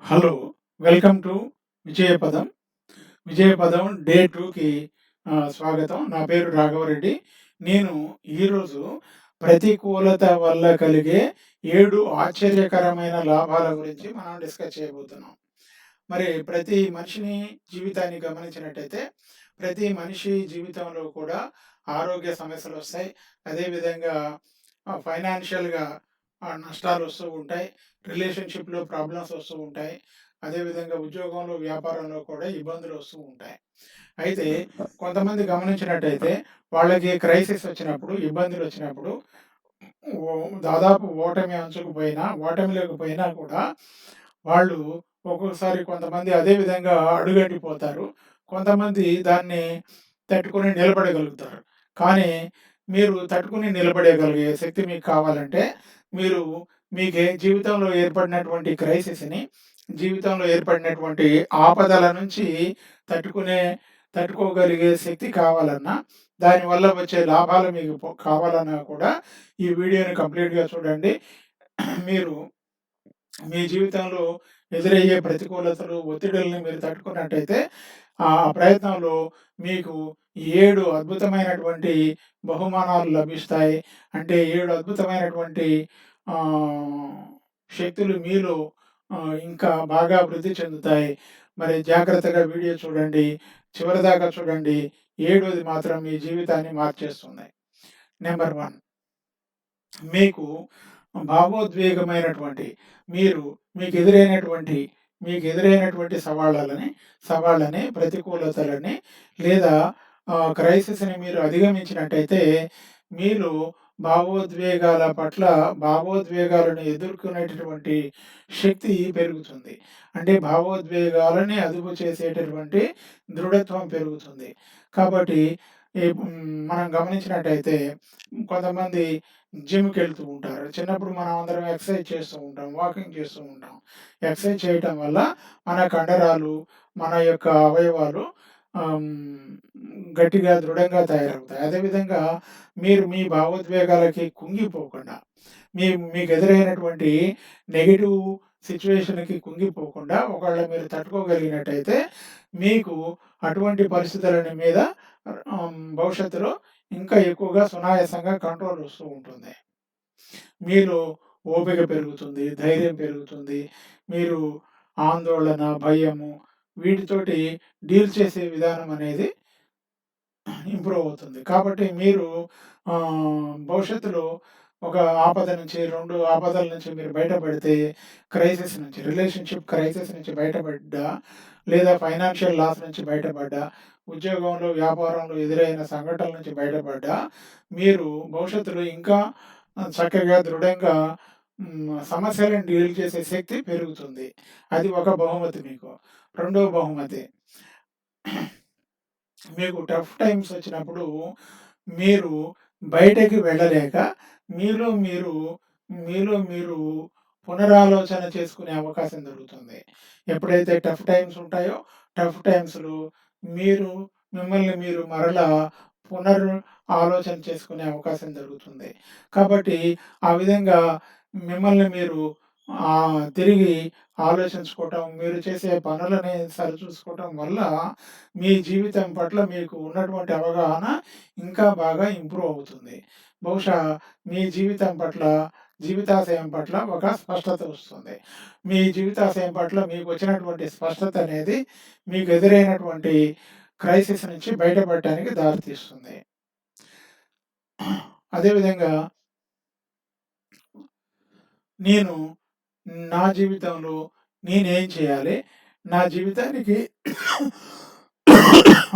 Hello! Welcome to Vijayapadam. Vijayapadam day 2కి స్వాగతం. నా పేరు రాఘవరెడ్డి. నేను ఈరోజు ప్రతికూలత వల్ల కలిగే 7 ఆశ్చర్యకరమైన లాభాల గురించి మనం డిస్కస్ చేయబోతున్నాం. మరి ప్రతి మనిషిని జీవితాన్ని గమనించినట్టయితే, ప్రతి మనిషి జీవితంలో కూడా ఆరోగ్య సమస్యలొస్తాయి. అదేవిధంగా ఫైనాన్షియల్‌గా నష్టాలొస్తూ ఉంటాయి. రిలేషన్‌షిప్‌లో ప్రాబ్లమ్స్ వస్తూ ఉంటాయి. అదేవిధంగా ఉద్యోగంలో, వ్యాపారంలో కూడా ఇబ్బందులొస్తూ ఉంటాయి. అయితే కొంతమంది గమనించినట్టయితే వాళ్ళకి క్రైసిస్ వచ్చినప్పుడు, ఇబ్బందులొచ్చినప్పుడు దాదాపు ఓటమి అంచుకు పోయినా, ఓటమిలోకి పోయినా కూడా వాళ్ళు ఒక్కొక్కసారి కొంతమంది అదే విధంగా అడుగంటిపోతారు. కొంతమంది దాన్ని తట్టుకొని నిలబడగలుగుతారు. కానీ మీరు తట్టుకొని నిలబడగలిగే శక్తి మీకు కావాలంటే, మీరు జీవితంలో ఏర్పడినటువంటి క్రైసిస్‌ని, జీవితంలో ఏర్పడినటువంటి ఆపదల నుంచి తట్టుకునే తట్టుకోగలిగే శక్తి కావాలన్నా, దానివల్ల వచ్చే లాభాలు మీకు కావాలన్నా కూడా ఈ వీడియోని కంప్లీట్‌గా చూడండి. మీరు మీ జీవితంలో ఎదురయ్యే ప్రతికూలతలు, ఒత్తిడుల్ని మీరు తట్టుకున్నట్టయితే, ఆ ప్రయత్నంలో మీకు 7 అద్భుతమైనటువంటి బహుమానాలు లభిస్తాయి. అంటే 7 అద్భుతమైనటువంటి ఆహ్, శక్తులు మీలో ఇంకా బాగా వృద్ధి చెందుతాయి. మరి జాగ్రత్తగా వీడియో చూడండి. చివరిదాకా చూడండి. ఏడోది మాత్రం మీ జీవితాన్ని మార్చేస్తుంది. నంబర్ 1, మీకు భావోద్వేగమైనటువంటి మీరు మీకెదురైనటువంటి మీకెదురైనటువంటి సవాళ్ళని, ప్రతికూలతలని లేదా క్రైసిస్‌ని మీరు అధిగమించినట్టయితే మీలో భావోద్వేగాలను ఎదుర్కొనేటటువంటి శక్తి పెరుగుతుంది. అంటే భావోద్వేగాలని అదుపు చేసేటటువంటి దృఢత్వం పెరుగుతుంది. కాబట్టి మనం గమనించినట్టయితే కొంతమంది జిమ్‌కెళ్తూ ఉంటారు. చిన్నప్పుడు మనం అందరం ఎక్సర్సైజ్ చేస్తూ ఉంటాం. వాకింగ్ చేస్తూ ఉంటాం. ఎక్సర్సైజ్ చేయటం వల్ల మన కండరాలు, మన యొక్క అవయవాలు గట్టిగా, దృఢంగా తయారవుతాయి. అదేవిధంగా మీరు మీ భావోద్వేగాలకి కుంగిపోకుండా, మీకెదురైనటువంటి నెగెటివ్ సిట్యుయేషన్‌కి కుంగిపోకుండా ఒకవేళ మీరు తట్టుకోగలిగినట్టయితే, మీకు అటువంటి పరిస్థితులని మీద భవిష్యత్తులో ఇంకా ఎక్కువగా సునాయాసంగా కంట్రోల్ వస్తూ ఉంటుంది. మీలో ఓపిక పెరుగుతుంది, ధైర్యం పెరుగుతుంది. మీరు ఆందోళన, భయము వీటితోటి డీల్ చేసే విధానం అనేది ఇంప్రూవ్ అవుతుంది. కాబట్టి మీరు భవిష్యత్తులో ఒక ఆపద నుంచి, 2 ఆపదల నుంచి మీరు బయటపడితే, క్రైసిస్ నుంచి, రిలేషన్‌షిప్ క్రైసిస్ నుంచి బయటపడ్డా, లేదా ఫైనాన్షియల్ లాస్ నుంచి బయటపడ్డా, ఉద్యోగంలో, వ్యాపారంలో ఎదురైన సంఘటనల నుంచి బయటపడ్డా, మీరు భవిష్యత్తులో ఇంకా చక్కగా, దృఢంగా సమస్యలను డీల్ చేసే శక్తి పెరుగుతుంది. అది ఒక బహుమతి మీకు. రెండో బహుమతి, మీకు టఫ్ టైమ్స్ వచ్చినప్పుడు మీరు బయటకి వెళ్ళలేక మీలో మీరు మీలో మీరు పునరాలోచన చేసుకునే అవకాశం దొరుకుతుంది. ఎప్పుడైతే టఫ్ టైమ్స్ ఉంటాయో, టఫ్ టైమ్స్‌లో మీరు మిమ్మల్ని మీరు మరలా పునర్ ఆలోచన చేసుకునే అవకాశం దొరుకుతుంది. కాబట్టి ఆ విధంగా మిమ్మల్ని మీరు తిరిగి ఆలోచించుకోవటం, మీరు చేసే పనులని సరిచూసుకోవటం వల్ల మీ జీవితం పట్ల మీకు ఉన్నటువంటి అవగాహన ఇంకా బాగా ఇంప్రూవ్ అవుతుంది. బహుశా మీ జీవితాశయం పట్ల ఒక స్పష్టత వస్తుంది. మీ జీవితాశయం పట్ల మీకొచ్చినటువంటి స్పష్టత అనేది మీకు ఎదురైనటువంటి క్రైసిస్ నుంచి బయటపడటానికి దారితీస్తుంది. అదేవిధంగా నేను నా జీవితంలో నేనేం చేయాలి? నా జీవితానికి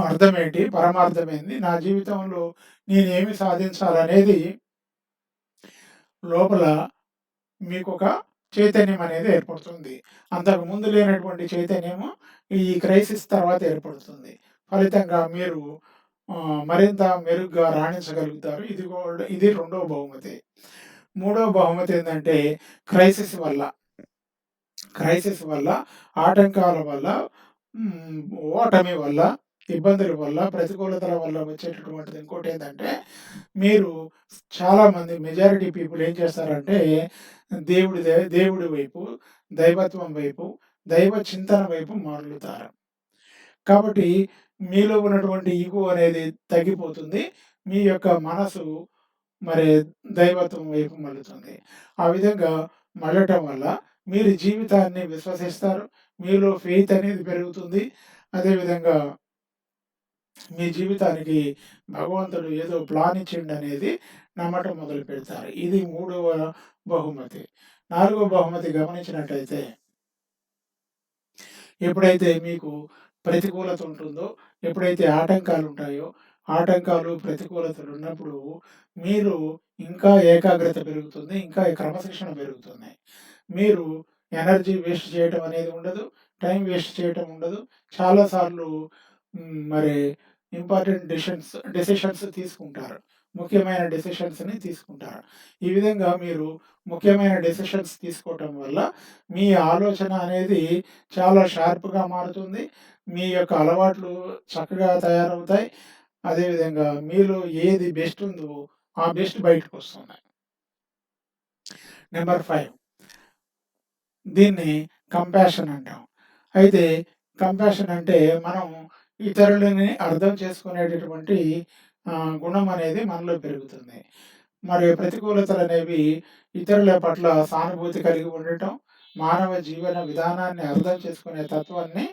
అర్థమేంటి? పరమార్థమేంది? నా జీవితంలో నేనేమి సాధించాలనేది లోపల మీకొక చైతన్యం అనేది ఏర్పడుతుంది. అంతకుముందు లేనటువంటి చైతన్యము ఈ క్రైసిస్ తర్వాత ఏర్పడుతుంది. ఫలితంగా మీరు మరింత మెరుగ్గా రాణించగలుగుతారు. ఇది రెండో బహుమతి. మూడో బహుమతి ఏందంటే క్రైసిస్ వల్ల క్రైసిస్ వల్ల, ఆటంకాల వల్ల, హ్మ్, ఓటమి వల్ల, ఇబ్బందుల వల్ల, ప్రతికూలతల వల్ల వచ్చేటటువంటిది ఇంకోటేందంటే, మీరు చాలామంది మెజారిటీ పీపుల్ ఏం చేస్తారంటే, దేవుడి వైపు, దైవత్వం వైపు, దైవ చింతన వైపు మరలుతారు. కాబట్టి మీలో ఉన్నటువంటి ఇగో అనేది తగ్గిపోతుంది. మీ యొక్క మనసు మరి దైవత్వం వైపు మళ్ళుతుంది. ఆ విధంగా మళ్ళటం వల్ల మీరు జీవితాన్ని విశ్వసిస్తారు. మీలో ఫెయిత్ అనేది పెరుగుతుంది. అదేవిధంగా మీ జీవితానికి భగవంతుడు ఏదో ప్లాన్ ఇచ్చిండనేది నమ్మటం మొదలుపెడతారు. ఇది మూడవ బహుమతి. నాలుగో బహుమతి గమనించినట్టయితే ఎప్పుడైతే మీకు ప్రతికూలత ఉంటుందో, ఎప్పుడైతే ఆటంకాలుంటాయో, ఆటంకాలు, ప్రతికూలతలున్నప్పుడు మీరు ఇంకా ఏకాగ్రత పెరుగుతుంది. ఇంకా క్రమశిక్షణ పెరుగుతుంది. మీరు ఎనర్జీ వేస్ట్ చేయటం అనేది ఉండదు. టైం వేస్ట్ చేయటం ఉండదు. చాలా సార్లు మరి ఇంపార్టెంట్ డెసిషన్స్ తీసుకుంటారు. ముఖ్యమైన డెసిషన్స్‌ని తీసుకుంటారు. ఈ విధంగా మీరు ముఖ్యమైన డెసిషన్స్ తీసుకోవటం వల్ల మీ ఆలోచన అనేది చాలా షార్ప్‌గా మారుతుంది. మీ యొక్క అలవాట్లు చక్కగా తయారవుతాయి. అదేవిధంగా మీలో ఏది బెస్ట్ ఉందో ఆ బెస్ట్ బయటకొస్తుంది. నంబర్ 5 దీన్ని కంపాషన్ అంటాం. అయితే కంపాషన్ అంటే మనం ఇతరులని అర్థం చేసుకునేటటువంటి గుణం అనేది మనలో పెరుగుతుంది. మరి ప్రతికూలతలనేవి ఇతరుల పట్ల సానుభూతి కలిగి ఉండటం, మానవ జీవన విధానాన్ని అర్థం చేసుకునే తత్వాన్ని,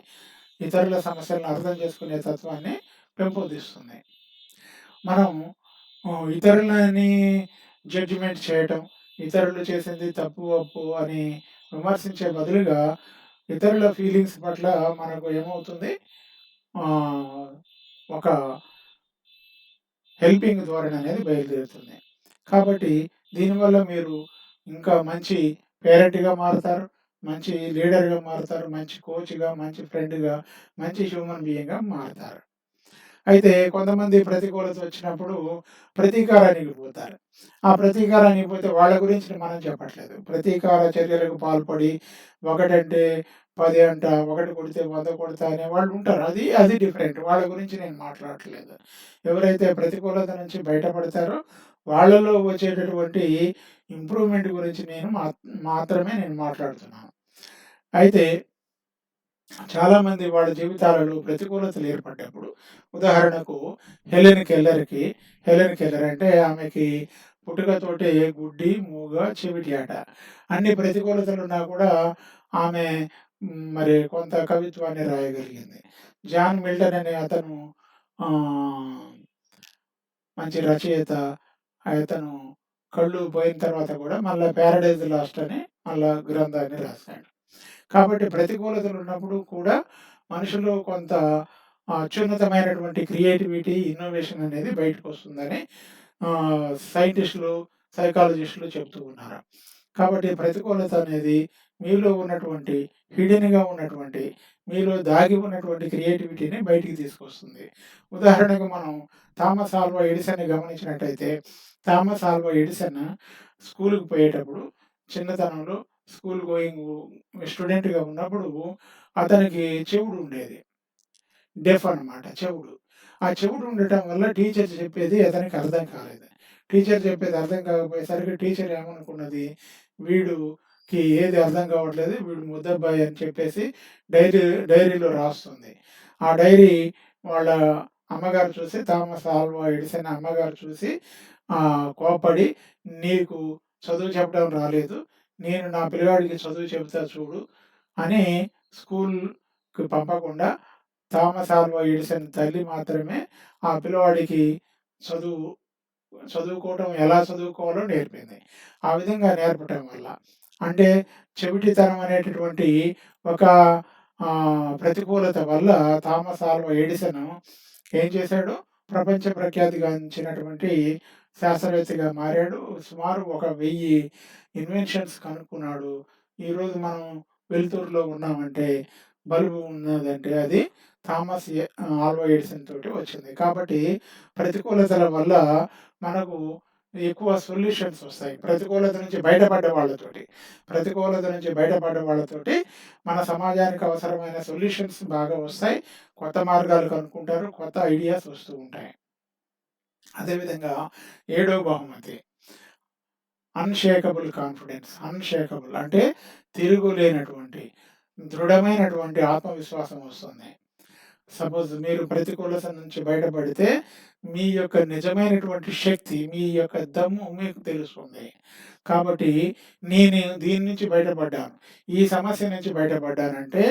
ఇతరుల సమస్యలను అర్థం చేసుకునే తత్వాన్ని పెంపొందిస్తుంది. మనం ఇతరులని జడ్జిమెంట్ చేయటం, ఇతరులు చేసింది తప్పు, ఒప్పు అని విమర్శించే బదులుగా ఇతరుల ఫీలింగ్స్ పట్ల మనకు ఏమవుతుంది ఆహ్, ఒక హెల్పింగ్ ధోరణి అనేది బయలుదేరుతుంది. కాబట్టి దీనివల్ల మీరు ఇంకా మంచి పేరెంట్‌గా మారుతారు. మంచి లీడర్‌గా మారుతారు. మంచి కోచ్‌గా, మంచి ఫ్రెండ్‌గా, మంచి హ్యూమన్ బీయింగ్‌గా మారుతారు. అయితే కొంతమంది ప్రతికూలత వచ్చినప్పుడు ప్రతీకారానికి పోతారు. ఆ ప్రతీకారానికి పోతే వాళ్ళ గురించి మనం చెప్పట్లేదు. ప్రతీకార చర్యలకు పాల్పడి ఒకటంటే 10 అంట, ఒకటి కొడితే 100 కొడతా అనేవాళ్ళు ఉంటారు. అది డిఫరెంట్. వాళ్ళ గురించి నేను మాట్లాడట్లేదు. ఎవరైతే ప్రతికూలత నుంచి బయటపడతారో వాళ్ళలో వచ్చేటటువంటి ఇంప్రూవ్‌మెంట్ గురించి మాత్రమే నేను మాట్లాడుతున్నాను. అయితే చాలామంది వాళ్ళ జీవితాలలో ప్రతికూలతలు ఏర్పడ్డప్పుడు ఉదాహరణకు హెలెన్ కెల్లర్ అంటే ఆమెకి పుట్టుకతోటే గుడ్డి, మూగ, చెవిటియాట. అన్ని ప్రతికూలతలున్నా కూడా ఆమె మరి కొంత కవిత్వాన్ని రాయగలిగింది. జాన్ మిల్టన్ అనే అతను ఆహ్, మంచి రచయిత. అతను కళ్ళు పోయిన తర్వాత కూడా మళ్ళా 'పారడైజ్ లాస్ట్' అని మళ్ళా గ్రంథాన్ని రాసాడు. కాబట్టి ప్రతికూలతలున్నప్పుడు కూడా మనిషిలో కొంత అత్యున్నతమైనటువంటి క్రియేటివిటీ, ఇన్నోవేషన్ అనేది బయటకొస్తుందని సైంటిస్టులు, సైకాలజిస్టులు చెప్తూ ఉన్నారు. కాబట్టి ప్రతికూలత అనేది మీలో ఉన్నటువంటి హిడెన్‌గా ఉన్నటువంటి, మీలో దాగి ఉన్నటువంటి క్రియేటివిటీని బయటికి తీసుకొస్తుంది. ఉదాహరణకు మనం థామస్ ఆల్వా ఎడిసన్‌ని గమనించినట్టయితే, థామస్ ఆల్వా ఎడిసన్ స్కూలుకి పోయేటప్పుడు చిన్నతనంలో స్కూల్ గోయింగ్ స్టూడెంట్‌గా ఉన్నప్పుడు అతనికి చెవుడు ఉండేది. డెఫ్ అనమాట చెవుడు. ఆ చెవుడు ఉండటం వల్ల టీచర్ చెప్పేది అతనికి అర్థం కాలేదు. టీచర్ చెప్పేది అర్థం కాకపోయేసరికి టీచర్ ఏమనుకున్నది, వీడుకి ఏది అర్థం కావట్లేదు. వీడు ముద్దబ్బాయి అని చెప్పేసి డైరీ డైరీలో రాస్తుంది. ఆ డైరీ వాళ్ళ అమ్మగారు చూసి థామస్ ఆల్వా ఎడిసన్ అమ్మగారు చూసి కోప్పడి, "నీకు చదువు చెప్పడం రాలేదు. నేను నా పిల్లవాడికి చదువు చెబుతా చూడు" అని స్కూల్‌కి పంపకుండా థామస్ ఆల్వా ఎడిసన్ తల్లి మాత్రమే ఆ పిల్లవాడికి చదువు చదువుకోవటం ఎలా చదువుకోవాలో నేర్పింది. ఆ విధంగా నేర్పటం వల్ల అంటే చెవిటితనం అనేటటువంటి ఒక ప్రతికూలత వల్ల థామస్ ఆల్వా ఎడిసన్ ఏం చేశాడు? ప్రపంచ ప్రఖ్యాతిగాంచినటువంటి శాస్త్రవేత్తగా మారాడు. సుమారు ఒక 1000 ఇన్వెన్షన్స్ కనుక్కున్నాడు. ఈరోజు మనం వెలుతురులో ఉన్నామంటే, బల్బు ఉన్నదంటే అది ఆల్వా ఎడిసన్ తోటి వచ్చింది. కాబట్టి ప్రతికూలతల వల్ల మనకు ఎక్కువ సొల్యూషన్స్ వస్తాయి. ప్రతికూలత నుంచి బయటపడ్డ వాళ్ళతోటి మన సమాజానికి అవసరమైన సొల్యూషన్స్ బాగా వస్తాయి. కొత్త మార్గాలు కనుక్కుంటారు. కొత్త ఐడియాస్ వస్తూ ఉంటాయి. అదేవిధంగా ఏడో బహుమతి అన్‌షేకబుల్ కాన్ఫిడెన్స్. అన్‌షేకబుల్ అంటే తిరుగులేనటువంటి దృఢమైనటువంటి ఆత్మవిశ్వాసం వస్తుంది. సపోజ్ మీరు ప్రతికూలత నుంచి బయటపడితే, మీ యొక్క నిజమైనటువంటి శక్తి, మీ యొక్క దమ్ము మీకు తెలుస్తుంది. కాబట్టి నేను దీని నుంచి బయటపడ్డాను. ఈ సమస్య నుంచి బయటపడ్డానంటే,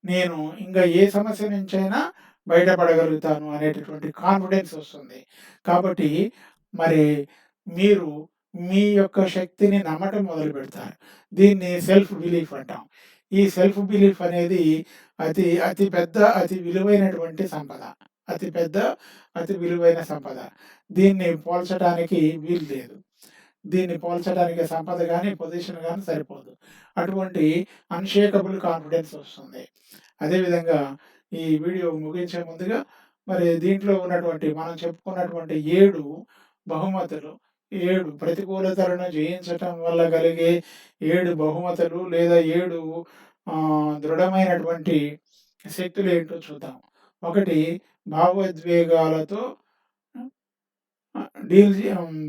నేను ఇంక ఏ సమస్య నుంచైనా బయటపడగలుగుతాను అనేటటువంటి కాన్ఫిడెన్స్ వస్తుంది. కాబట్టి మరి మీరు మీ యొక్క శక్తిని నమ్మటం మొదలుపెడతారు. దీన్ని సెల్ఫ్ బిలీఫ్ అంటాం. ఈ సెల్ఫ్ బిలీఫ్ అనేది అతి పెద్ద, అతి విలువైనటువంటి సంపద. అతి పెద్ద, అతి విలువైన సంపద. దీన్ని పోల్చడానికి వీలు లేదు. దీన్ని పోల్చడానికి సంపద గాని, పొజిషన్ గాని సరిపోదు. అటువంటి అన్‌షేకబుల్ కాన్ఫిడెన్స్ వస్తుంది. అదేవిధంగా ఈ వీడియో ముగించే ముందుగా మరి దీంట్లో ఉన్నటువంటి మనం చెప్పుకున్నటువంటి 7 బహుమతులు, 7 ప్రతికూలతలను జయించటం వల్ల కలిగే 7 బహుమతులు లేదా 7 దృఢమైనటువంటి శక్తులేంటో చూద్దాం. ఒకటి భావోద్వేగాలతో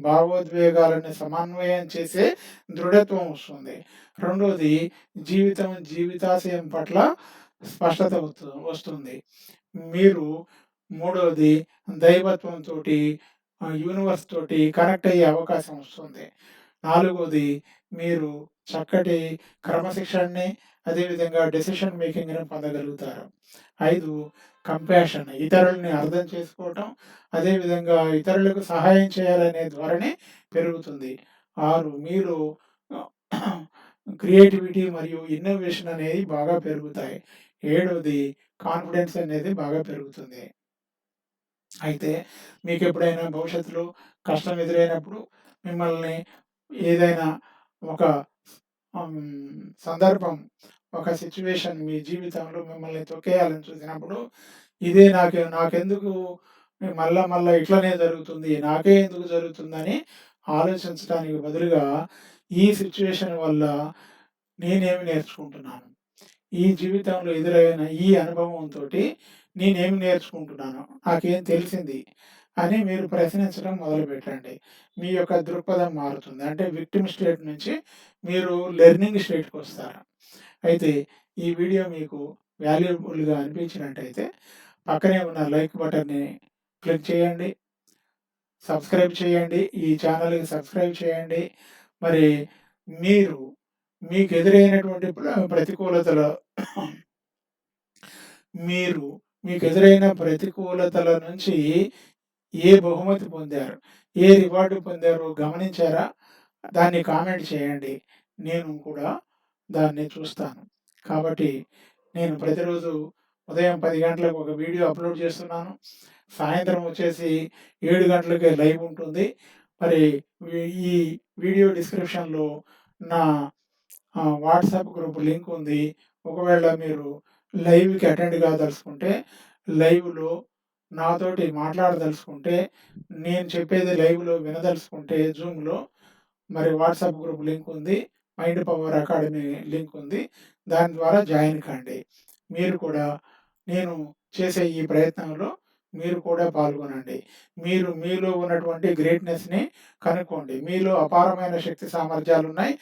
భావోద్వేగాలను సమన్వయం చేసే దృఢత్వం వస్తుంది. రెండోది జీవితాశయం పట్ల స్పష్టత వస్తుంది. మీరు మూడోది దైవత్వంతోటి యూనివర్స్ తోటి కనెక్ట్ అయ్యే అవకాశం వస్తుంది. నాలుగోది మీరు చక్కటి క్రమశిక్షణని, అదేవిధంగా డెసిషన్ మేకింగ్‌ని పొందగలుగుతారు. 5 కంపాషన్ ఇతరులని అర్థం చేసుకోవటం, అదేవిధంగా ఇతరులకు సహాయం చేయాలనే ధోరణి పెరుగుతుంది. 6 మీలో క్రియేటివిటీ మరియు ఇన్నోవేషన్ అనేవి బాగా పెరుగుతాయి. ఏడోది కాన్ఫిడెన్స్ అనేది బాగా పెరుగుతుంది. అయితే మీకెప్పుడైనా భవిష్యత్తులో కష్టం ఎదురైనప్పుడు మిమ్మల్ని ఏదైనా ఒక సందర్భం, ఒక సిట్యుయేషన్ మీ జీవితంలో మిమ్మల్ని తొక్కేయాలని చూసినప్పుడు, ఇదే నాకెందుకు మళ్ళా ఇట్లనే జరుగుతుంది, నాకే ఎందుకు జరుగుతుందని ఆలోచించడానికి బదులుగా, ఈ సిట్యుయేషన్ వల్ల నేనేమి నేర్చుకుంటున్నాను? ఈ జీవితంలో ఎదురైన ఈ అనుభవంతోటి నేనేమి నేర్చుకుంటున్నాను? నాకేం తెలిసింది? అని మీరు ప్రశ్నించడం మొదలుపెట్టండి. మీ యొక్క దృక్పథం మారుతుంది. అంటే విక్టిమ్ స్టేట్ నుంచి మీరు లెర్నింగ్ స్టేట్‌కొస్తారు. అయితే ఈ వీడియో మీకు వాల్యుబుల్‌గా అనిపించినట్టయితే పక్కనే ఉన్న లైక్ బటన్‌ని క్లిక్ చేయండి. సబ్స్క్రైబ్ చేయండి. ఈ ఛానల్‌కి సబ్స్క్రైబ్ చేయండి. మరి మీరు మీకెదురైనటువంటి ప్రతికూలతలో మీరు మీకెదురైన ప్రతికూలతల నుంచి ఏ బహుమతి పొందారు? ఏ రివార్డ్ పొందారో గమనించారా? దాన్ని కామెంట్ చేయండి. నేను కూడా దాన్ని చూస్తాను. కాబట్టి నేను ప్రతిరోజు ఉదయం 10 గంటలకు ఒక వీడియో అప్‌లోడ్ చేస్తున్నాను. సాయంత్రం వచ్చేసి 7 గంటలకే లైవ్ ఉంటుంది. మరి ఈ వీడియో డిస్క్రిప్షన్‌లో నా వాట్సాప్ గ్రూప్ లింక్ ఉంది. ఒకవేళ మీరు లైవ్‌కి అటెండ్ కాదలుచుకుంటే, లైవ్‌లో నాతోటి మాట్లాడదలుచుకుంటే, నేను చెప్పేది లైవ్‌లో వినదలుచుకుంటే జూమ్‌లో మరి వాట్సాప్ గ్రూప్ లింక్ ఉంది. మైండ్ పవర్ అకాడమీ లింక్ ఉంది. దాని ద్వారా జాయిన్ కండి. మీరు కూడా నేను చేసే ఈ ప్రయత్నంలో మీరు కూడా పాల్గొనండి. మీరు మీలో ఉన్నటువంటి గ్రేట్‌నెస్‌ని కనుక్కోండి. మీలో అపారమైన శక్తి సామర్థ్యాలున్నాయి.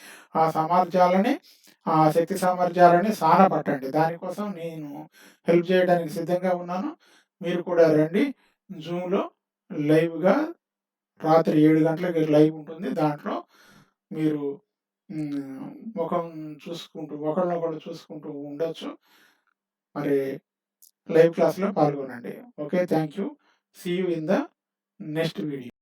ఆ శక్తి సామర్థ్యాలని సానపట్టండి. దానికోసం నేను హెల్ప్ చేయడానికి సిద్ధంగా ఉన్నాను. మీరు కూడా రండి. జూమ్‌లో లైవ్‌గా రాత్రి 7 గంటలకి లైవ్ ఉంటుంది. దాంట్లో మీరు ముఖం చూసుకుంటూ ఒకళ్ళనొకళ్ళు చూసుకుంటూ ఉండొచ్చు. మరి లైవ్ క్లాస్‌లో పాల్గొనండి. Okay. Thank you. See you in the next video.